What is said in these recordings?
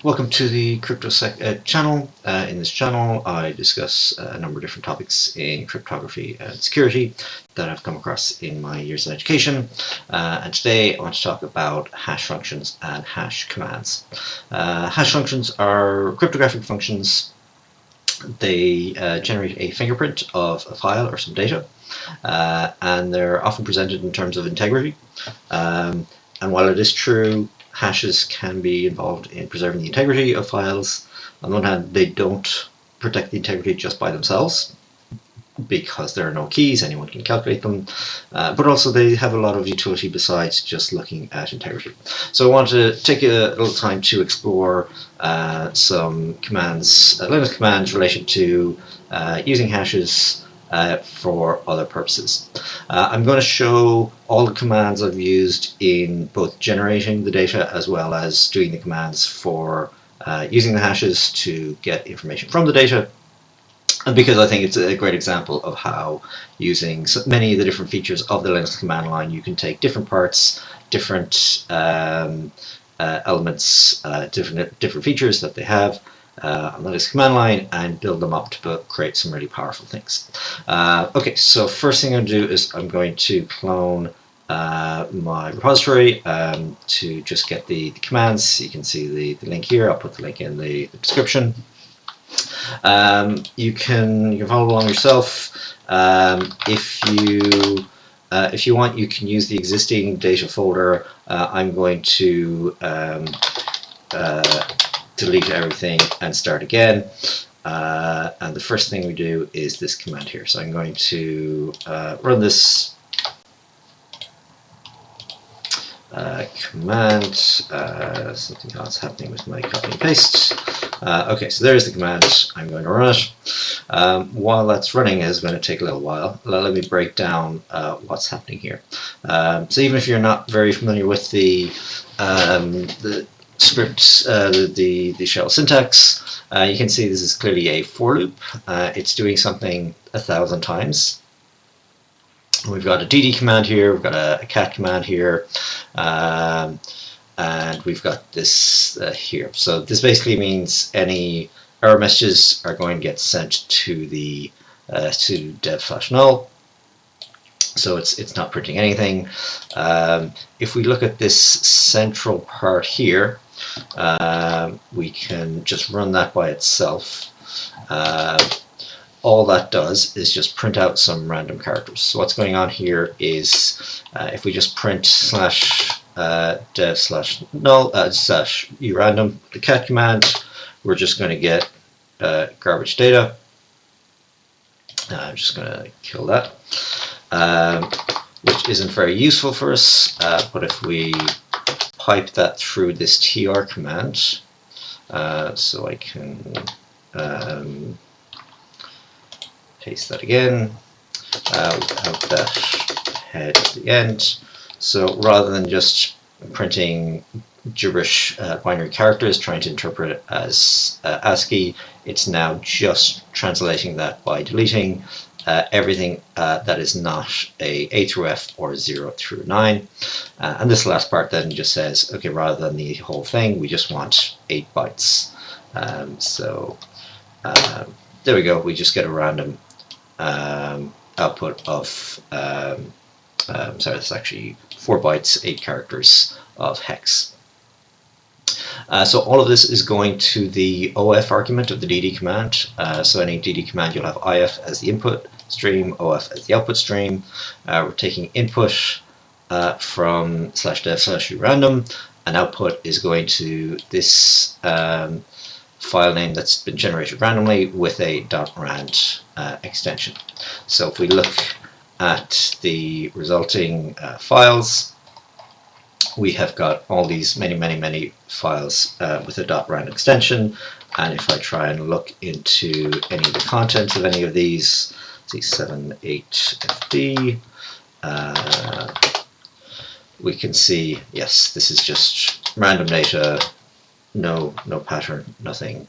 Welcome to the CryptoSec channel. In this channel, I discuss a number of different topics in cryptography and security that I've come across in my years of education. And today I want to talk about hash functions and hash commands. Hash functions are cryptographic functions. They generate a fingerprint of a file or some data, and they're often presented in terms of integrity. And while it is true hashes can be involved in preserving the integrity of files, on the one hand they don't protect the integrity just by themselves because there are no keys, anyone can calculate them, but also they have a lot of utility besides just looking at integrity. So I want to take a little time to explore some commands, Linux commands related to using hashes for other purposes. I'm going to show all the commands I've used in both generating the data as well as doing the commands for using the hashes to get information from the data, because I think it's a great example of how using many of the different features of the Linux command line you can take different parts, different elements, different features that they have on the Linux command line and build them up to create some really powerful things. Okay, so first thing I'm going to do is I'm going to clone my repository to just get the commands. You can see the link here. I'll put the link in the description. You can follow along yourself. If you want, you can use the existing data folder. I'm going to delete everything and start again. And the first thing we do is this command here. So I'm going to run this command. Something else happening with my copy and paste. Okay, so there's the command. I'm going to run it. While that's running, it's going to take a little while. Let me break down what's happening here. So even if you're not very familiar with the script, the shell syntax, you can see this is clearly a for loop. It's doing something 1,000 times. We've got a dd command here, we've got a cat command here, and we've got this here. So this basically means any error messages are going to get sent to the to dev/null. So it's not printing anything. If we look at this central part here, we can just run that by itself. All that does is just print out some random characters. So what's going on here is if we just print /dev/null /urandom, the cat command, we're just going to get garbage data. I'm just going to kill that, which isn't very useful for us, but if we pipe that through this tr command, so I can paste that again, we have that head at the end. So rather than just printing gibberish binary characters trying to interpret it as ASCII, it's now just translating that by deleting everything that is not a through F or 0 through 9. And this last part then just says, okay, rather than the whole thing, we just want 8 bytes. There we go, we just get a random output of, sorry, that's actually 4 bytes, 8 characters of hex. So all of this is going to the OF argument of the dd command. So any dd command, you'll have IF as the input stream, OF as the output stream. We're taking input from /dev/urandom, and output is going to this file name that's been generated randomly with a .rand extension. So if we look at the resulting files, we have got all these many files with a .rand extension, and if I try and look into any of the contents of any of these, C78FD, we can see, yes, this is just random data, no pattern, nothing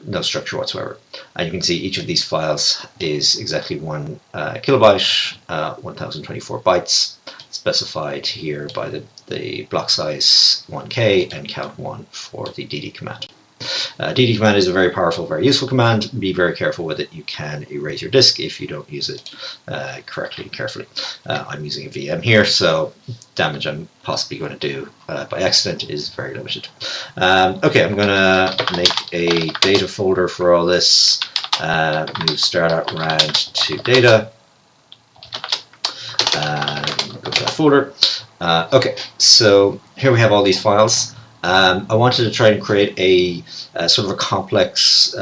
no structure whatsoever. And you can see each of these files is exactly 1 kilobyte, 1024 bytes, specified here by the block size 1K and count 1 for the dd command. dd command is a very powerful, very useful command. Be very careful with it. You can erase your disk if you don't use it correctly and carefully. I'm using a VM here, so damage I'm possibly going to do by accident is very limited. Okay, I'm going to make a data folder for all this. Move start.rand to data. Go to that folder. Okay, so here we have all these files. I wanted to try and create a sort of a complex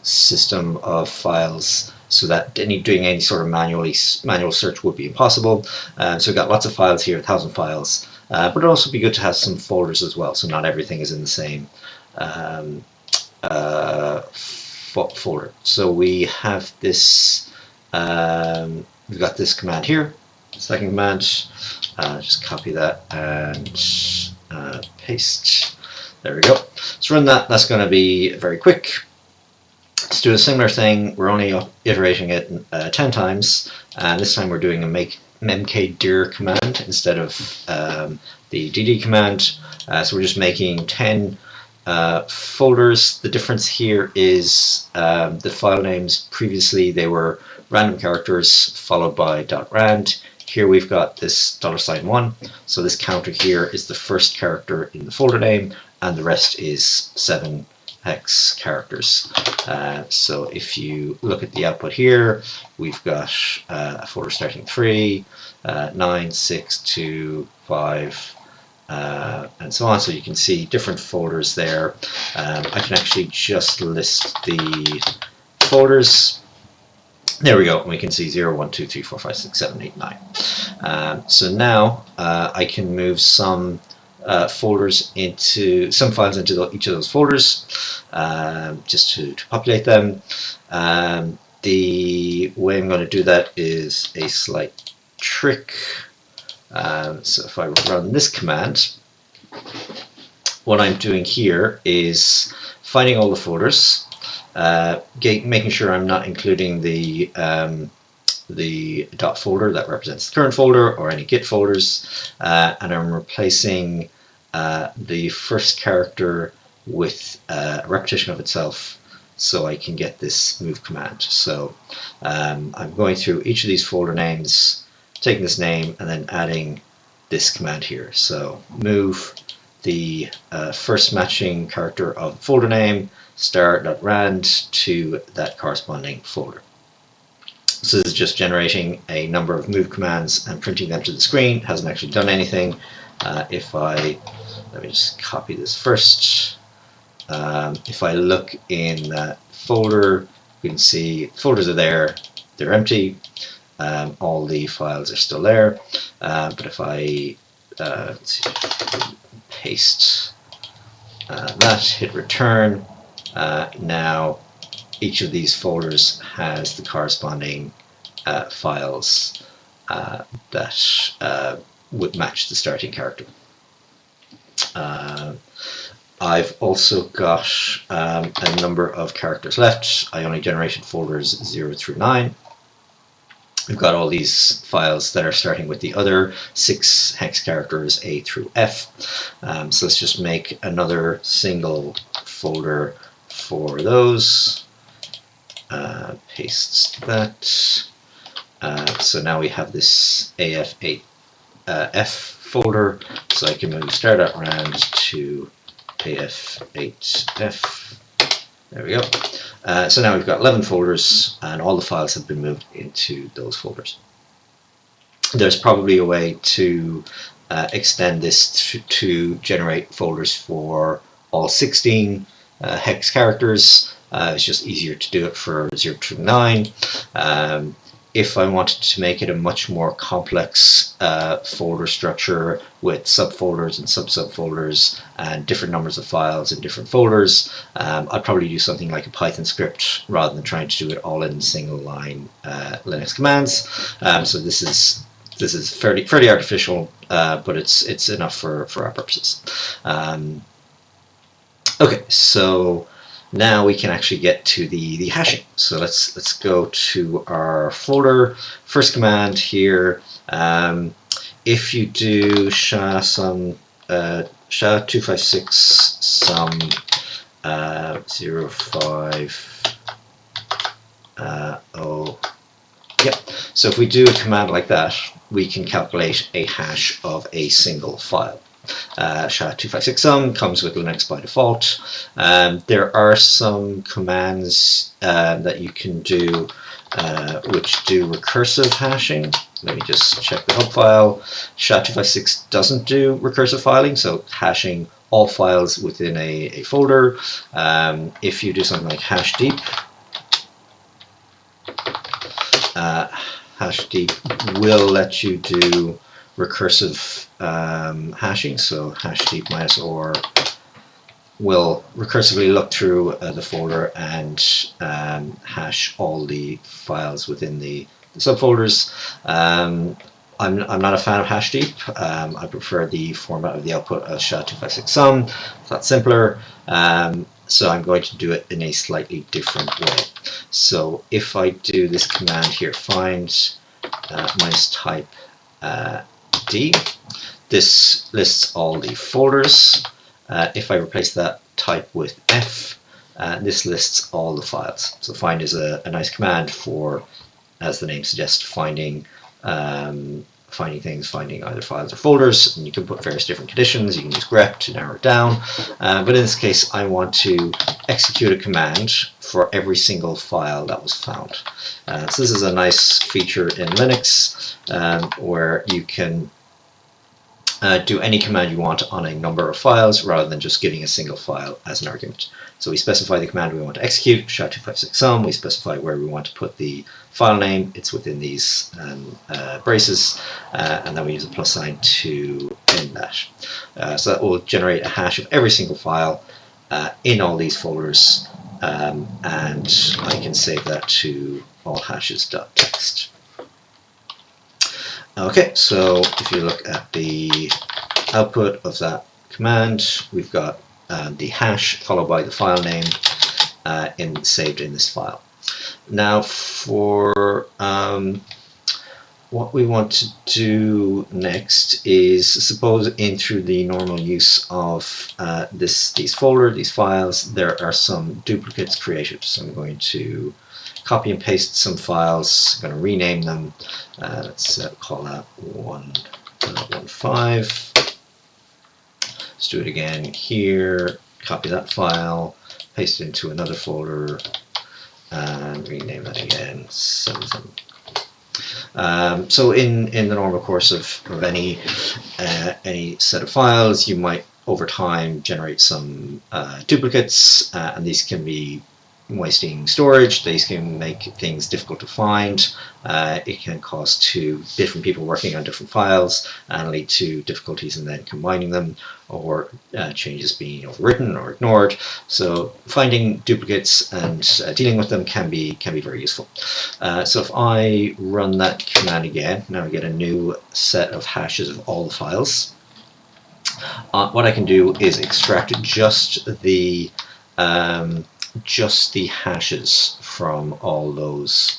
system of files so that doing any sort of manual search would be impossible. So we've got lots of files here, 1,000 files, but it'd also be good to have some folders as well, so not everything is in the same folder. So we have this, we've got this command here, second command. Just copy that and paste. There we go. Let's run that. That's going to be very quick. Let's do a similar thing. We're only iterating it 10 times, and this time we're doing a make mkdir command instead of the dd command. So we're just making 10 folders. The difference here is the file names. Previously they were random characters followed by .rand. Here we've got this $1, so this counter here is the first character in the folder name, and the rest is 7 hex characters. So if you look at the output here, we've got a folder starting 3, 9, 6, 2, 5, and so on. So you can see different folders there. I can actually just list the folders. There we go, and we can see 0, 1, 2, 3, 4, 5, 6, 7, 8, 9. So now I can move some files into each of those folders just to populate them. The way I'm going to do that is a slight trick. So if I run this command, what I'm doing here is finding all the folders, making sure I'm not including the dot folder that represents the current folder or any git folders, and I'm replacing the first character with a repetition of itself so I can get this move command. So I'm going through each of these folder names, taking this name and then adding this command here. So move the first matching character of the folder name start.rand to that corresponding folder. So this is just generating a number of move commands and printing them to the screen. It hasn't actually done anything. Let me just copy this first. If I look in that folder, we can see folders are there, they're empty. All the files are still there. But if I paste that, hit return, now each of these folders has the corresponding files that would match the starting character. I've also got a number of characters left. I only generated folders 0 through 9. We've got all these files that are starting with the other 6 hex characters A through F. So let's just make another single folder for those. Paste that. So now we have this AF8F folder, so I can move start.rand to AF8F. There we go. So now we've got 11 folders, and all the files have been moved into those folders. There's probably a way to extend this to generate folders for all 16 hex characters. It's just easier to do it for 0 through 9. If I wanted to make it a much more complex folder structure with subfolders and sub-subfolders and different numbers of files in different folders, I'd probably do something like a Python script rather than trying to do it all in single line Linux commands. So this is fairly artificial, but it's enough for our purposes. Okay, so now we can actually get to the hashing. So let's go to our folder. First command here. If you do SHA-256 sum 050. Yep. So if we do a command like that, we can calculate a hash of a single file. SHA-256 sum comes with Linux by default. There are some commands that you can do which do recursive hashing. Let me just check the hub file. SHA-256 doesn't do recursive filing, so hashing all files within a folder. If you do something like hashdeep, hashdeep will let you do recursive hashing, so hashdeep -or will recursively look through the folder and hash all the files within the subfolders. I'm not a fan of hashdeep. I prefer the format of the output of SHA-256 sum. That's simpler. So I'm going to do it in a slightly different way. So if I do this command here, find -type D, this lists all the folders. If I replace that type with F, this lists all the files. So find is a nice command for, as the name suggests, finding things, finding either files or folders, and you can put various different conditions. You can use grep to narrow it down, but in this case I want to execute a command for every single file that was found. So this is a nice feature in Linux where you can do any command you want on a number of files rather than just giving a single file as an argument. So we specify the command we want to execute, SHA-256 sum, we specify where we want to put the file name, it's within these braces, and then we use a plus sign to end that. So that will generate a hash of every single file in all these folders, and I can save that to allhashes.txt. Okay, so if you look at the output of that command, we've got the hash followed by the file name saved in this file. Now for what we want to do next is, suppose in through the normal use of these files, there are some duplicates created. So I'm going to copy and paste some files. I'm going to rename them. Let's call that 1.15. Let's do it again here. Copy that file, paste it into another folder, and rename that again. So in the normal course of any set of files, you might over time generate some duplicates, and these can be wasting storage. These can make things difficult to find. It can cause different people working on different files and lead to difficulties in then combining them, or changes being overwritten or ignored. So finding duplicates and dealing with them can be very useful. So if I run that command again, now I get a new set of hashes of all the files. What I can do is extract just the hashes from all those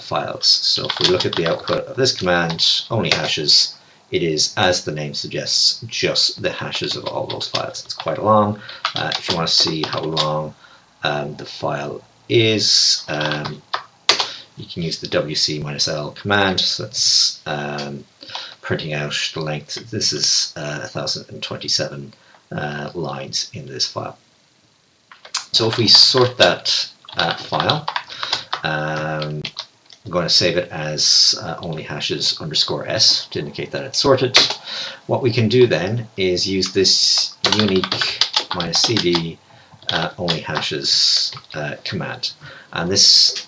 files. So if we look at the output of this command, only hashes, it is, as the name suggests, just the hashes of all those files. It's quite long. If you want to see how long the file is, you can use the wc-l command. So that's printing out the length. This is 1027 lines in this file. So if we sort that file, I'm going to save it as only hashes _s to indicate that it's sorted. What we can do then is use this unique -cd only hashes command. And this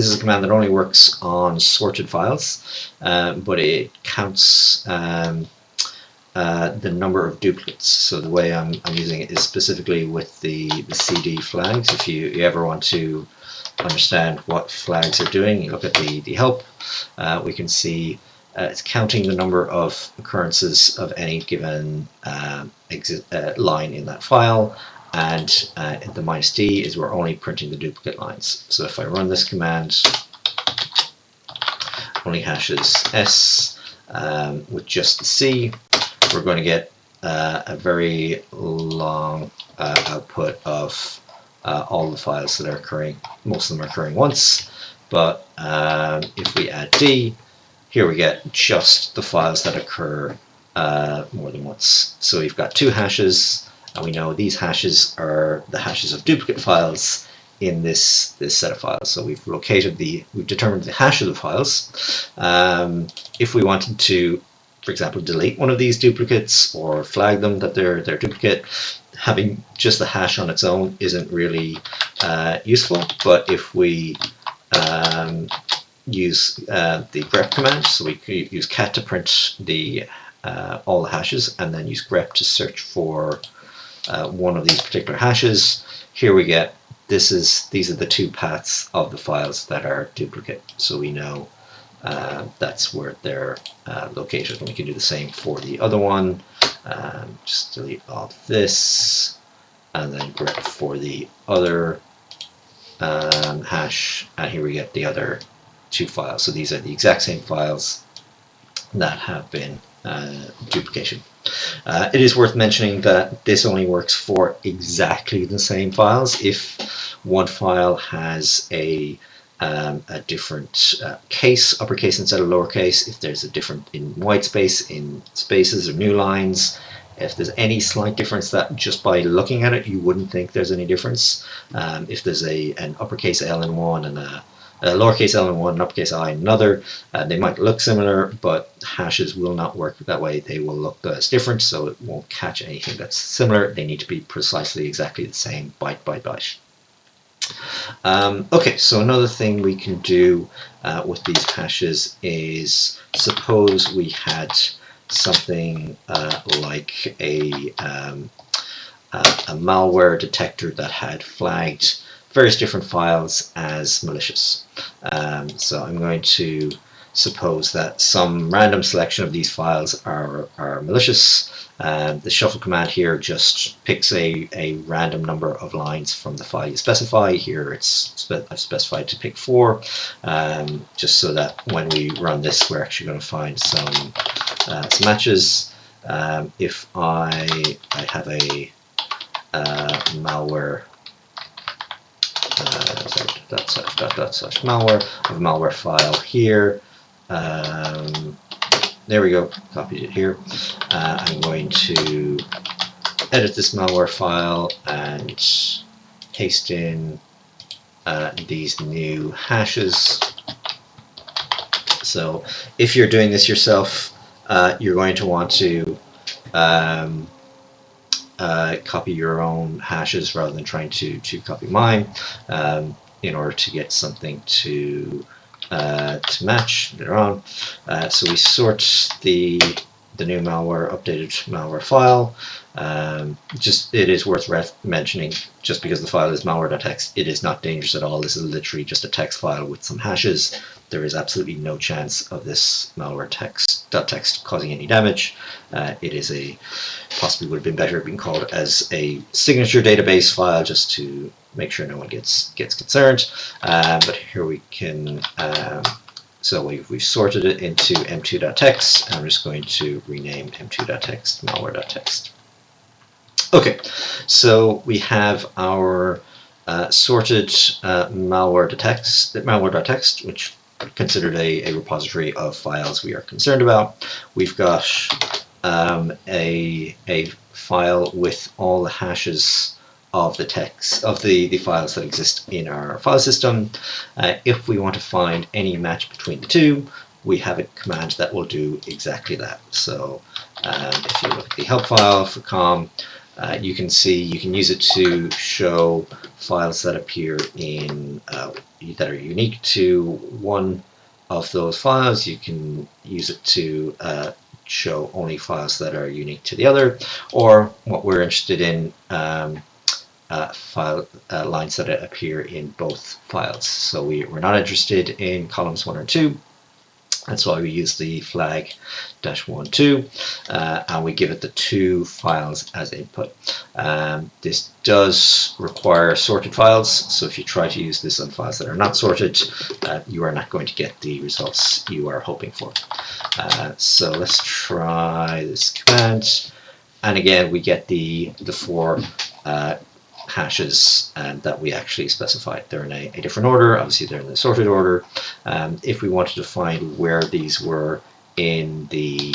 is a command that only works on sorted files, but it counts the number of duplicates. So the way I'm using it is specifically with the CD flags. If you ever want to understand what flags are doing, you look at the help. We can see it's counting the number of occurrences of any given line in that file, and the -d is we're only printing the duplicate lines. So if I run this command, only hashes S with just the C, we're going to get a very long output of all the files that are occurring. Most of them are occurring once, but if we add D, here we get just the files that occur more than once. So we've got 2 hashes, and we know these hashes are the hashes of duplicate files in this set of files. So we've determined the hash of the files. If we wanted to, for example, delete one of these duplicates or flag them that they're duplicate, having just the hash on its own isn't really useful. But if we use the grep command, so we could use cat to print all the hashes, and then use grep to search for one of these particular hashes. Here we get these are the 2 paths of the files that are duplicate, so we know that's where they're located. And we can do the same for the other one. Just delete all of this, and then grep for the other hash, and here we get the other 2 files. So these are the exact same files that have been duplicated. It is worth mentioning that this only works for exactly the same files. If one file has a different case, uppercase instead of lowercase, if there's a different in white space, in spaces or new lines, if there's any slight difference that just by looking at it you wouldn't think there's any difference. If there's an uppercase L in one and a lowercase l in one and uppercase I in another, they might look similar, but hashes will not work that way. They will look as different, so it won't catch anything that's similar. They need to be precisely exactly the same, byte by byte. Okay, so another thing we can do with these hashes is, suppose we had something like a malware detector that had flagged various different files as malicious. So I'm going to suppose that some random selection of these files are malicious. The shuffle command here just picks a random number of lines from the file you specify. Here I've specified to pick 4, just so that when we run this we're actually going to find some matches. If I have a malware malware of a malware file here. There we go, copied it here. I'm going to edit this malware file and paste in these new hashes. So if you're doing this yourself, you're going to want to copy your own hashes rather than trying to copy mine, in order to get something to match later on. So we sort the new malware, updated malware file. It is worth mentioning, just because the file is malware.txt, it is not dangerous at all. This is literally just a text file with some hashes. There is absolutely no chance of this malware.txt causing any damage. It is possibly would have been better being called as a signature database file, just to make sure no one gets concerned. But here we can, so we've sorted it into m2.txt, and I'm just going to rename m2.txt malware.txt. Okay, so we have our sorted malware.txt, which considered a repository of files we are concerned about. We've got a file with all the hashes of the text of the files that exist in our file system. If we want to find any match between the two, we have a command that will do exactly that. So if you look at the help file for COM, you can see you can use it to show files that appear in that are unique to one of those files. You can use it to show only files that are unique to the other, or what we're interested in, file lines that appear in both files. So we're not interested in columns 1 or 2. That's why we use the flag -12, and we give it the 2 files as input. This does require sorted files, so if you try to use this on files that are not sorted, you are not going to get the results you are hoping for. So let's try this command, and again we get the 4 hashes that we actually specified. They're in a different order. Obviously they're in the sorted order. If we wanted to find where these were in the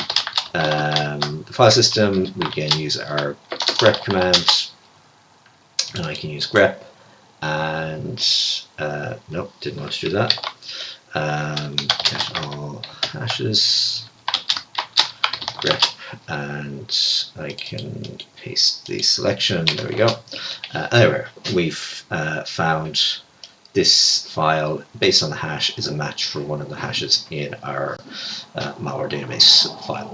file system, we can use our grep command, and I can use grep, and nope, didn't want to do that. Get all hashes, grep, and I can paste the selection. There we go. Anyway, we've found this file based on the hash is a match for one of the hashes in our malware database file.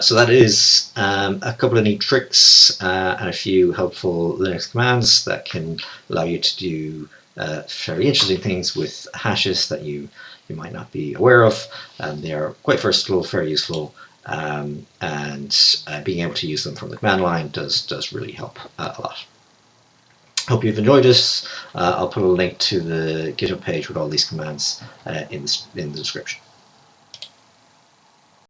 So that is a couple of neat tricks and a few helpful Linux commands that can allow you to do very interesting things with hashes that you might not be aware of. They are quite versatile, very useful, and being able to use them from the command line does really help a lot. Hope you've enjoyed this. I'll put a link to the GitHub page with all these commands in the description.